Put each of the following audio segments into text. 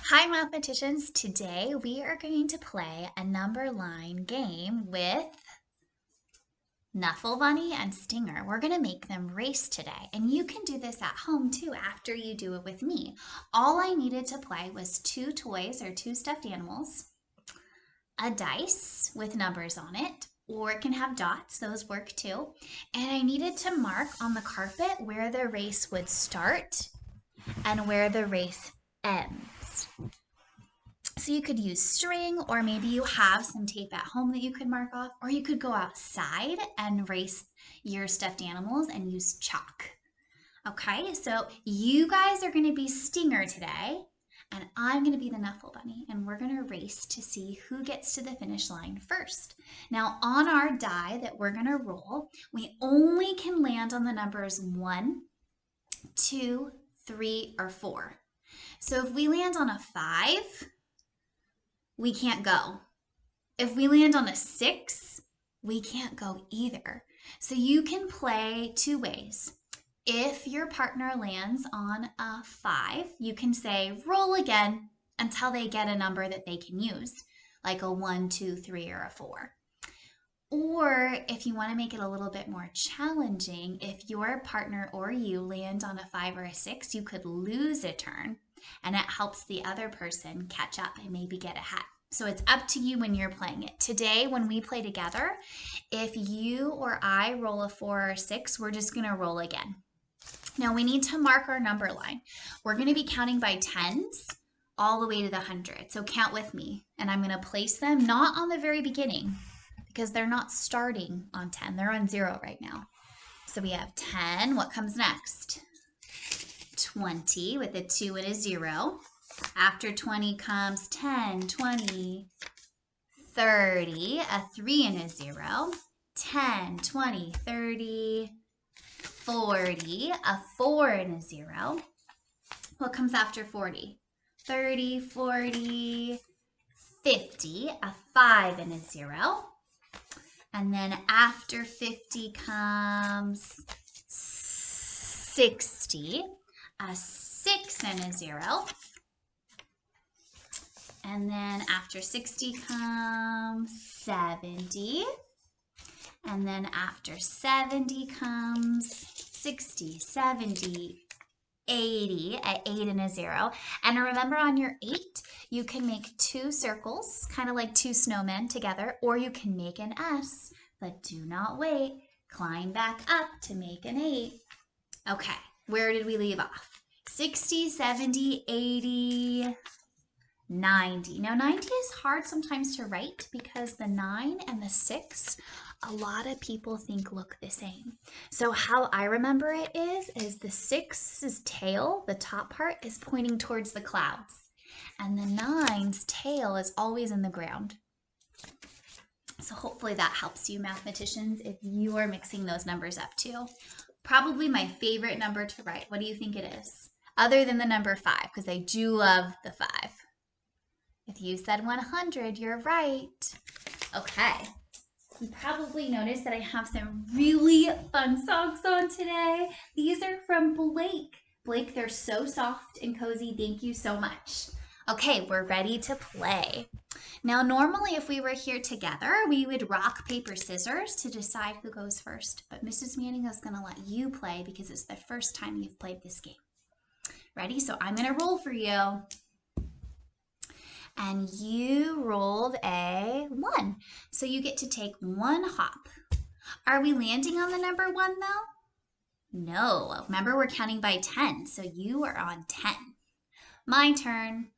Hi mathematicians, today we are going to play a number line game with Knuffle Bunny and Stinger. We're going to make them race today, and you can do this at home too after you do it with me. All I needed to play was two toys or two stuffed animals, a dice with numbers on it, or it can have dots, those work too, and I needed to mark on the carpet where the race would start and where the race ends. So you could use string, or maybe you have some tape at home that you could mark off, or you could go outside and race your stuffed animals and use chalk. Okay, so you guys are going to be Stinger today, and I'm going to be the Knuffle Bunny, and we're going to race to see who gets to the finish line first. Now, on our die that we're going to roll, we only can land on the numbers 1, 2, 3, or 4. So if we land on a 5, we can't go. If we land on a 6, we can't go either. So you can play two ways. If your partner lands on a 5, you can say roll again until they get a number that they can use, like a 1, 2, 3, or a 4. Or if you want to make it a little bit more challenging, if your partner or you land on a 5 or a 6, you could lose a turn, and it helps the other person catch up and maybe get ahead. So it's up to you when you're playing it. Today, when we play together, if you or I roll a 4 or a 6, we're just going to roll again. Now we need to mark our number line. We're going to be counting by tens all the way to the 100. So count with me, and I'm going to place them not on the very beginning because they're not starting on 10. They're on 0 right now. So we have 10. What comes next? 20 with a 2 and a 0. After 20 comes 10, 20, 30, a 3 and a 0, 10, 20, 30, 40, a 4 and a 0. What comes after 40? 30, 40, 50, a 5 and a 0. And then after 50 comes 60, a 6 and a 0. And then after 60 comes 70. And then after 70 comes 60, 70, 80, an 8 and a 0. And remember, on your 8, you can make two circles, kind of like two snowmen together, or you can make an S, but do not wait. Climb back up to make an 8. Okay, where did we leave off? 60, 70, 80, 90. Now 90 is hard sometimes to write because the 9 and the 6, a lot of people think look the same. So how I remember it is the 6's tail, the top part, is pointing towards the clouds. And the 9's tail is always in the ground. So hopefully that helps you, mathematicians, if you are mixing those numbers up too. Probably my favorite number to write. What do you think it is? Other than the number 5, because I do love the 5. If you said 100, you're right. Okay. You probably noticed that I have some really fun songs on today. These are from Blake. Blake, they're so soft and cozy. Thank you so much. Okay, we're ready to play. Now, normally if we were here together, we would rock, paper, scissors to decide who goes first. But Mrs. Manning is going to let you play because it's the first time you've played this game. Ready? So I'm going to roll for you. And you rolled a 1. So you get to take 1 hop. Are we landing on the number 1 though? No. Remember, we're counting by 10, so you are on 10. My turn.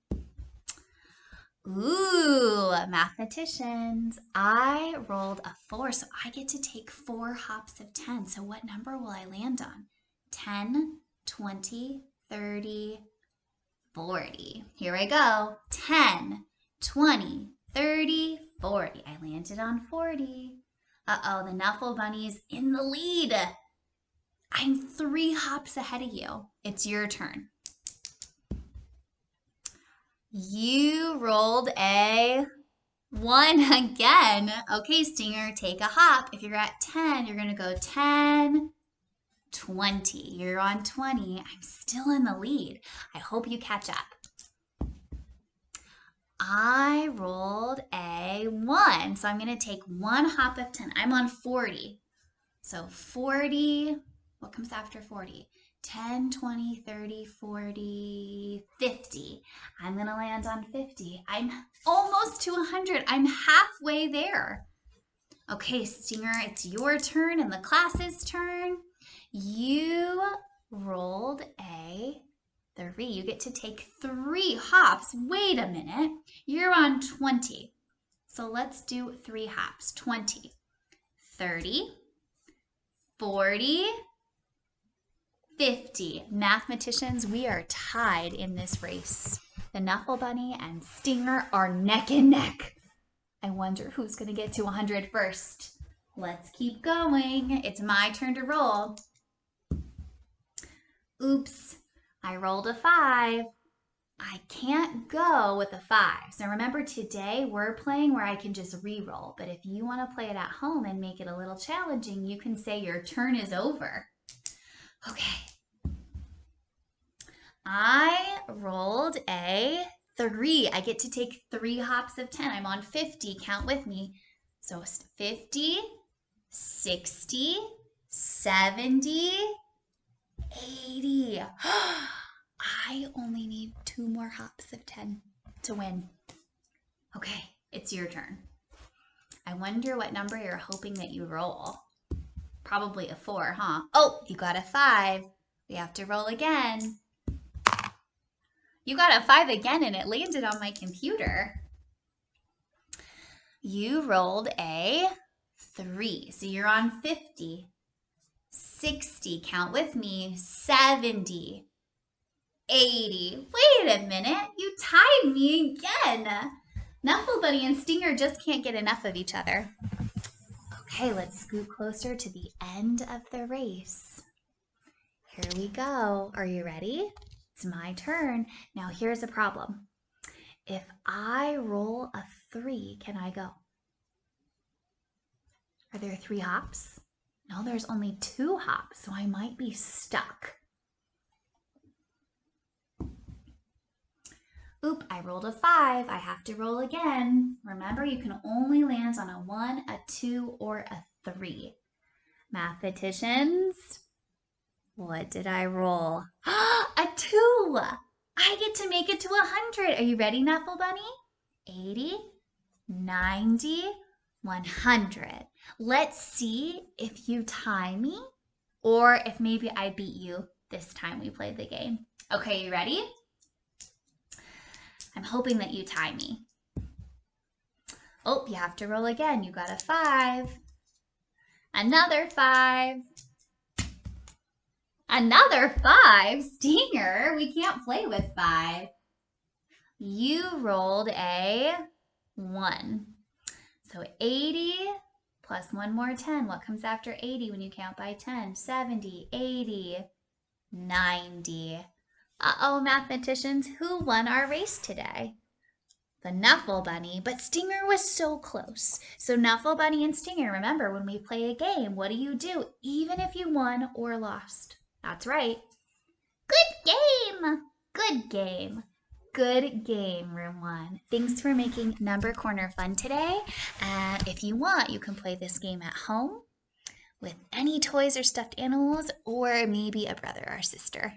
Ooh, mathematicians. I rolled a 4, so I get to take 4 hops of 10. So what number will I land on? 10, 20, 30, 40. Here I go. 10, 20, 30, 40. I landed on 40. Uh-oh, the Knuffle Bunny's in the lead. I'm 3 hops ahead of you. It's your turn. You rolled a 1 again. Okay, Stinger, take a hop. If you're at 10, you're going to go 10, 20. You're on 20. I'm still in the lead. I hope you catch up. I rolled a 1. So I'm going to take 1 hop of 10. I'm on 40. So 40, what comes after 40? 10, 20, 30, 40, 50. I'm going to land on 50. I'm almost to 100. I'm halfway there. Okay, Stinger, it's your turn and the class's turn. You rolled a 3. You get to take 3 hops. Wait a minute. You're on 20. So let's do 3 hops. 20, 30, 40, 50. Mathematicians, we are tied in this race. The Knuffle Bunny and Stinger are neck and neck. I wonder who's going to get to 100 first. Let's keep going. It's my turn to roll. Oops, I rolled a 5. I can't go with a 5. So remember, today we're playing where I can just re-roll. But if you want to play it at home and make it a little challenging, you can say your turn is over. Okay. I rolled a 3. I get to take 3 hops of 10. I'm on 50. Count with me. So 50, 60, 70, 80. I only need 2 more hops of 10 to win. Okay, it's your turn. I wonder what number you're hoping that you roll. Probably a 4, huh? Oh, you got a 5. We have to roll again. You got a 5 again and it landed on my computer. You rolled a 3. So you're on 50, 60, count with me, 70, 80. Wait a minute, you tied me again. Knuffle Bunny and Stinger just can't get enough of each other. Okay, let's scoot closer to the end of the race. Here we go. Are you ready? It's my turn. Now here's a problem. If I roll a 3, can I go? Are there 3 hops? No, there's only 2 hops, so I might be stuck. Oop, I rolled a 5. I have to roll again. Remember, you can only land on a 1, a 2, or a 3. Mathematicians, what did I roll? A 2! I get to make it to 100. Are you ready, Knuffle Bunny? 80, 90, 100. Let's see if you tie me or if maybe I beat you this time we played the game. Okay, you ready? I'm hoping that you tie me. Oh, you have to roll again. You got a 5. Another 5. Another 5? Stinger, we can't play with 5. You rolled a 1. So 80 plus 1 more 10. What comes after 80 when you count by 10? 70, 80, 90. Uh-oh, mathematicians, who won our race today? The Knuffle Bunny, but Stinger was so close. So Knuffle Bunny and Stinger, remember, when we play a game, what do? Even if you won or lost. That's right. Good game. Good game. Good game, Room 1. Thanks for making Number Corner fun today. And if you want, you can play this game at home with any toys or stuffed animals, or maybe a brother or sister.